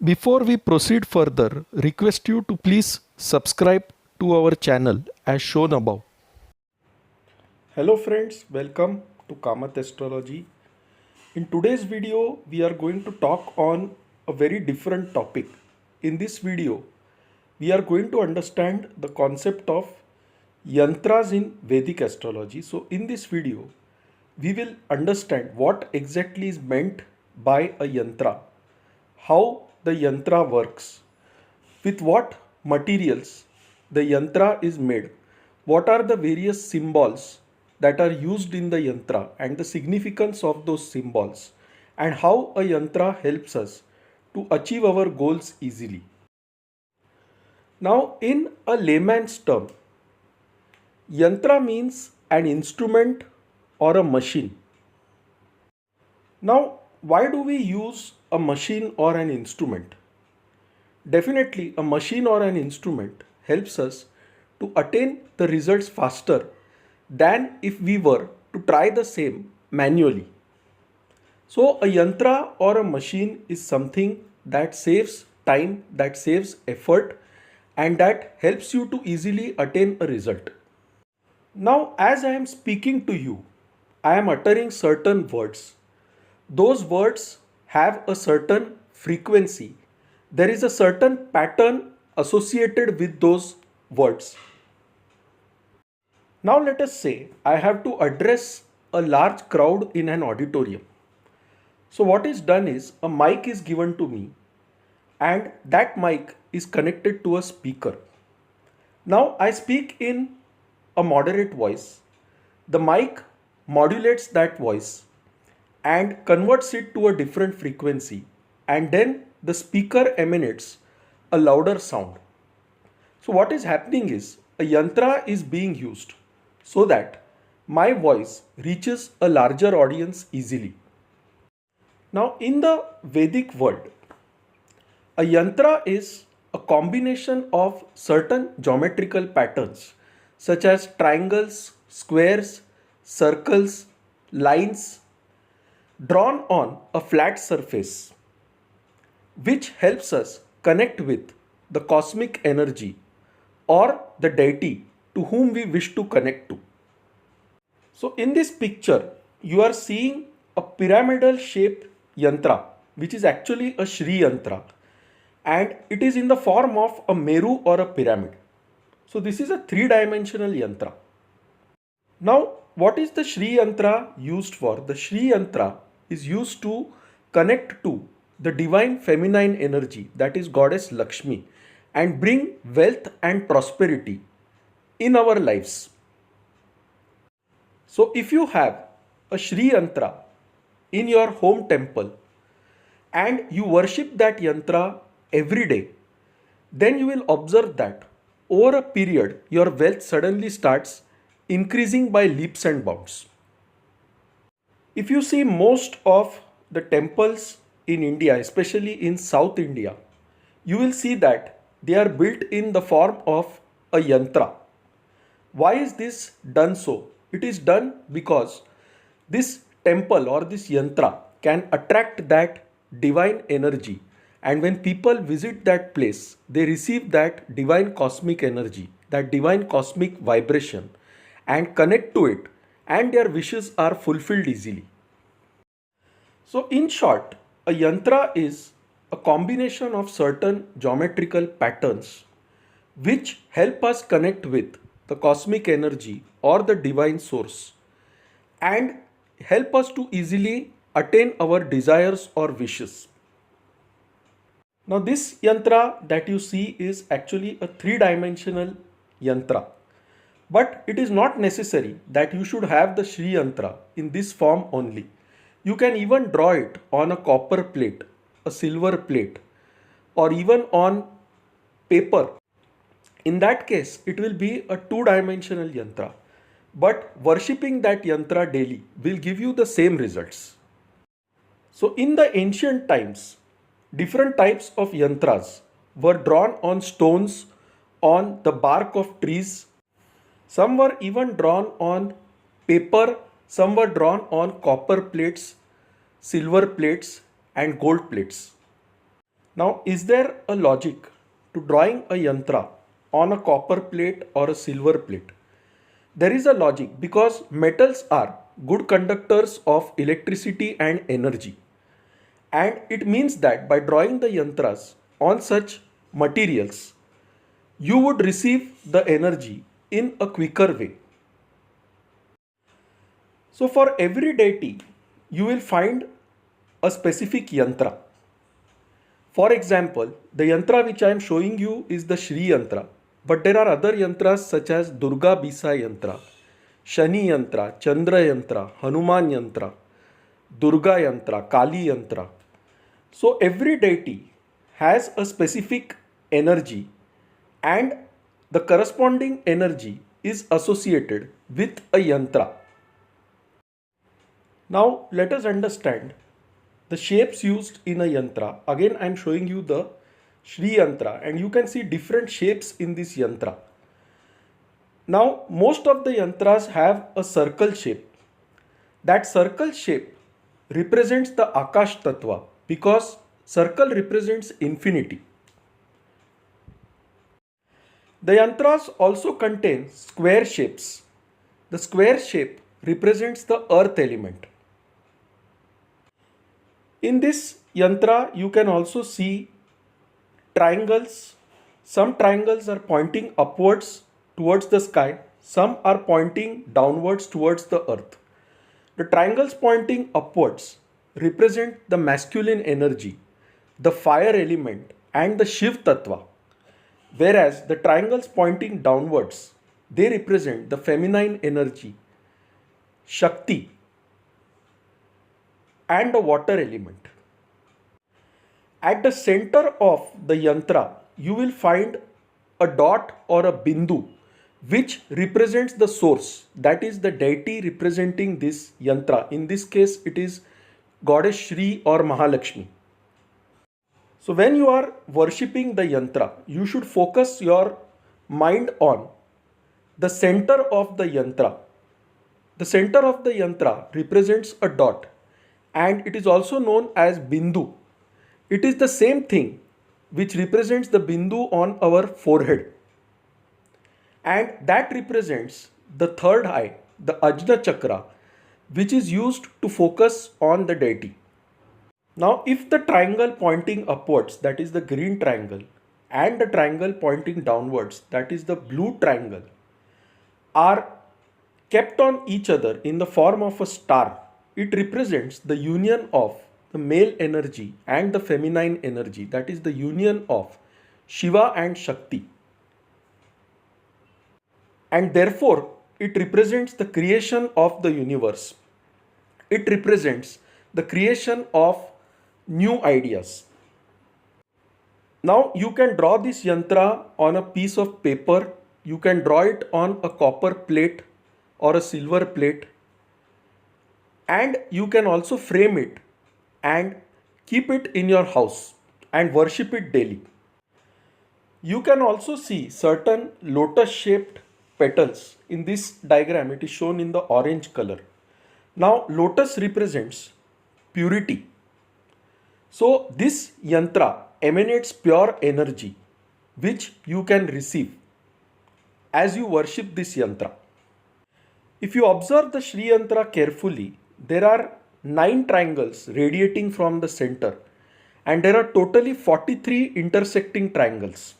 Before we proceed further, request you to please subscribe to our channel as shown above. Hello friends, welcome to Kamath Astrology. In today's video, we are going to talk on a very different topic. In this video, we are going to understand the concept of Yantras in Vedic astrology. So in this video, we will understand what exactly is meant by a yantra, how the yantra works, with what materials the yantra is made, what are the various symbols that are used in the yantra and the significance of those symbols, and how a yantra helps us to achieve our goals easily. Now, in a layman's term, yantra means an instrument or a machine. Now, why do we use a machine or an instrument? Definitely, a machine or an instrument helps us to attain the results faster than if we were to try the same manually. So, a yantra or a machine is something that saves time, that saves effort, and that helps you to easily attain a result. Now, as I am speaking to you, I am uttering certain words. Those words have a certain frequency. There is a certain pattern associated with those words. Now, let us say I have to address a large crowd in an auditorium. So, what is done is a mic is given to me, and that mic is connected to a speaker. Now, I speak in a moderate voice. The mic modulates that voice and converts it to a different frequency, and then the speaker emanates a louder sound. So what is happening is a yantra is being used so that my voice reaches a larger audience easily. Now in the Vedic world, a yantra is a combination of certain geometrical patterns such as triangles, squares, circles, lines drawn on a flat surface, which helps us connect with the cosmic energy or the deity to whom we wish to connect to. So in this picture, you are seeing a pyramidal shaped yantra, which is actually a Shri yantra, and it is in the form of a Meru or a pyramid. So this is a three-dimensional yantra. Now, what is the Shri yantra used for? The Shri yantra is used to connect to the divine feminine energy, that is goddess Lakshmi, and bring wealth and prosperity in our lives. So if you have a Shri yantra in your home temple and you worship that yantra every day, then you will observe that over a period your wealth suddenly starts increasing by leaps and bounds. If you see most of the temples in India, especially in South India, you will see that they are built in the form of a yantra. Why is this done so? It is done because this temple or this yantra can attract that divine energy, and when people visit that place, they receive that divine cosmic energy, that divine cosmic vibration, and connect to it, and their wishes are fulfilled easily. So in short, a yantra is a combination of certain geometrical patterns which help us connect with the cosmic energy or the divine source and help us to easily attain our desires or wishes. Now this yantra that you see is actually a three-dimensional yantra. But it is not necessary that you should have the Shri yantra in this form only. You can even draw it on a copper plate, a silver plate, or even on paper. In that case, it will be a two-dimensional yantra. But worshipping that yantra daily will give you the same results. So in the ancient times, different types of yantras were drawn on stones, on the bark of trees. Some were even drawn on paper, some were drawn on copper plates, silver plates, and gold plates. Now, is there a logic to drawing a yantra on a copper plate or a silver plate? There is a logic because metals are good conductors of electricity and energy. And it means that by drawing the yantras on such materials, you would receive the energy in a quicker way. So, for every deity, you will find a specific yantra. For example, the yantra which I am showing you is the Shri yantra, but there are other yantras such as Durga Bisa yantra, Shani yantra, Chandra yantra, Hanuman yantra, Durga yantra, Kali yantra. So every deity has a specific energy and the corresponding energy is associated with a yantra. Now let us understand the shapes used in a yantra. Again, I am showing you the Shri yantra and you can see different shapes in this yantra. Now, most of the yantras have a circle shape. That circle shape represents the Akash Tattva because circle represents infinity. The yantras also contain square shapes. The square shape represents the earth element. In this yantra, you can also see triangles. Some triangles are pointing upwards towards the sky, some are pointing downwards towards the earth. The triangles pointing upwards represent the masculine energy, the fire element, and the Shiv Tattva, whereas the triangles pointing downwards they represent the feminine energy, Shakti, and the water element. At the center of the yantra, you will find a dot or a bindu which represents the source, that is the deity representing this yantra. In this case, it is goddess Shri or Mahalakshmi. So when you are worshipping the yantra, you should focus your mind on the center of the yantra. The center of the yantra represents a dot and it is also known as bindu. It is the same thing which represents the bindu on our forehead. And that represents the third eye, the Ajna Chakra, which is used to focus on the deity. Now, if the triangle pointing upwards, that is the green triangle, and the triangle pointing downwards, that is the blue triangle, are kept on each other in the form of a star, it represents the union of the male energy and the feminine energy, that is the union of Shiva and Shakti. And therefore, it represents the creation of the universe. It represents the creation of new ideas. Now you can draw this yantra on a piece of paper. You can draw it on a copper plate or a silver plate. And you can also frame it and keep it in your house and worship it daily. You can also see certain lotus shaped petals. In this diagram, it is shown in the orange color. Now lotus represents purity. So this yantra emanates pure energy which you can receive as you worship this yantra. If you observe the Shri yantra carefully, there are 9 triangles radiating from the center and there are totally 43 intersecting triangles.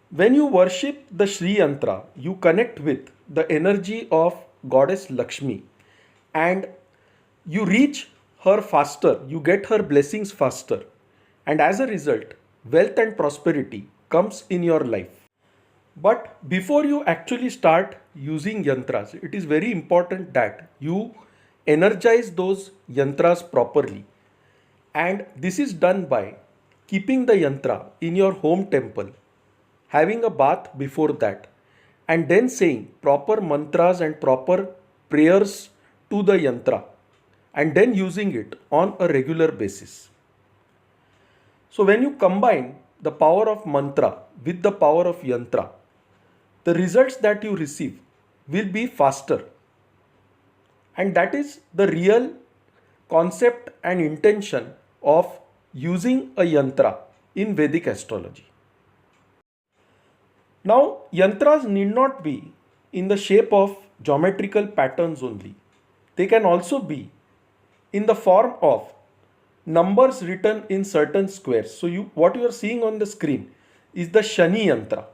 When you worship the Shri yantra, you connect with the energy of goddess Lakshmi and you reach her faster, you get her blessings faster, and as a result, wealth and prosperity comes in your life. But before you actually start using yantras, it is very important that you energize those yantras properly. And this is done by keeping the yantra in your home temple, having a bath before that, and then saying proper mantras and proper prayers to the yantra, and then using it on a regular basis. So when you combine the power of mantra with the power of yantra, the results that you receive will be faster. And that is the real concept and intention of using a yantra in Vedic astrology. Now, yantras need not be in the shape of geometrical patterns only. They can also be in the form of numbers written in certain squares. So what you are seeing on the screen is the Shani yantra.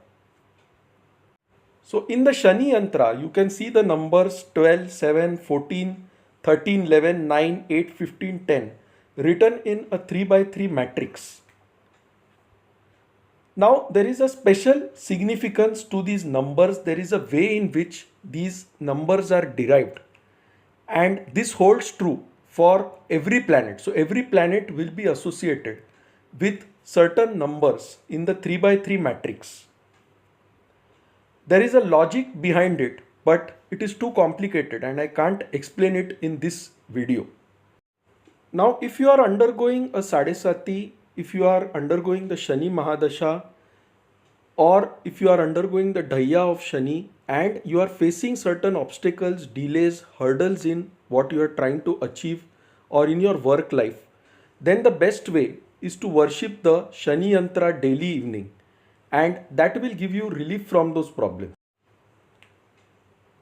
So in the Shani yantra, you can see the numbers 12, 7, 14, 13, 11, 9, 8, 15, 10 written in a 3 by 3 matrix. Now there is a special significance to these numbers. There is a way in which these numbers are derived, and this holds true for every planet. So every planet will be associated with certain numbers in the 3 by 3 matrix. There is a logic behind it, but it is too complicated and I can't explain it in this video. Now, if you are undergoing a Sadesati, if you are undergoing the Shani Mahadasha, or if you are undergoing the Dhaya of Shani and you are facing certain obstacles, delays, hurdles in what you are trying to achieve or in your work life, then the best way is to worship the Shani Yantra daily evening, and that will give you relief from those problems.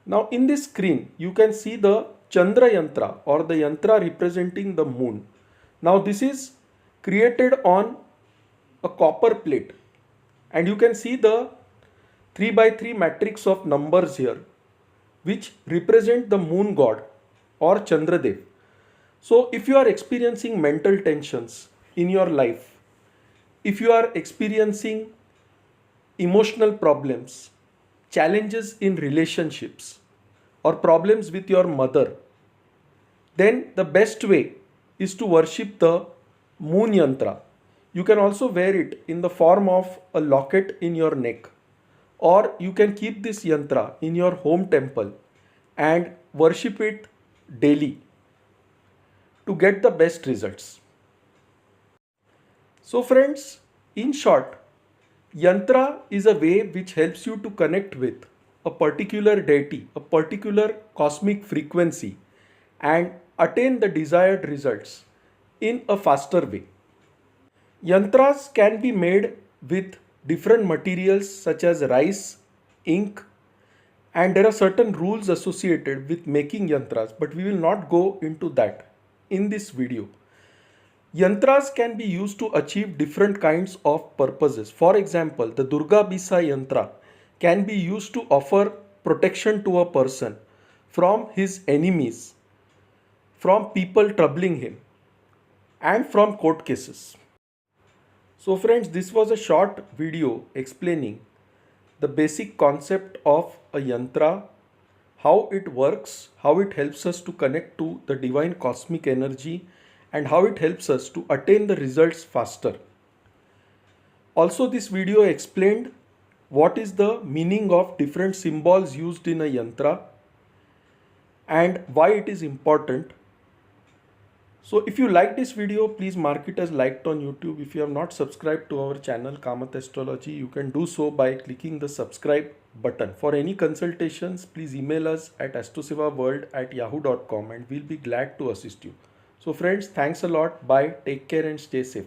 Now in this screen you can see the Chandra Yantra or the Yantra representing the moon. Now this is created on a copper plate, and you can see the 3 by 3 matrix of numbers here which represent the moon god or Chandradev. So if you are experiencing mental tensions in your life, if you are experiencing emotional problems, challenges in relationships, or problems with your mother, then the best way is to worship the moon yantra. You can also wear it in the form of a locket in your neck, or you can keep this yantra in your home temple and worship it daily to get the best results. So friends, in short, yantra is a way which helps you to connect with a particular deity, a particular cosmic frequency, and attain the desired results in a faster way. Yantras can be made with different materials such as rice, ink, and there are certain rules associated with making yantras, but we will not go into that in this video. Yantras can be used to achieve different kinds of purposes. For example, the Durga Bisa yantra can be used to offer protection to a person from his enemies, from people troubling him, and from court cases. So friends, this was a short video explaining the basic concept of a yantra, how it works, how it helps us to connect to the divine cosmic energy, and how it helps us to attain the results faster. Also, this video explained what is the meaning of different symbols used in a yantra and why it is important. So if you like this video, please mark it as liked on YouTube. If you have not subscribed to our channel Kamath Astrology, you can do so by clicking the subscribe button. For any consultations, please email us at astrosevaworld@yahoo.com and we'll be glad to assist you. So friends, thanks a lot. Bye. Take care and stay safe.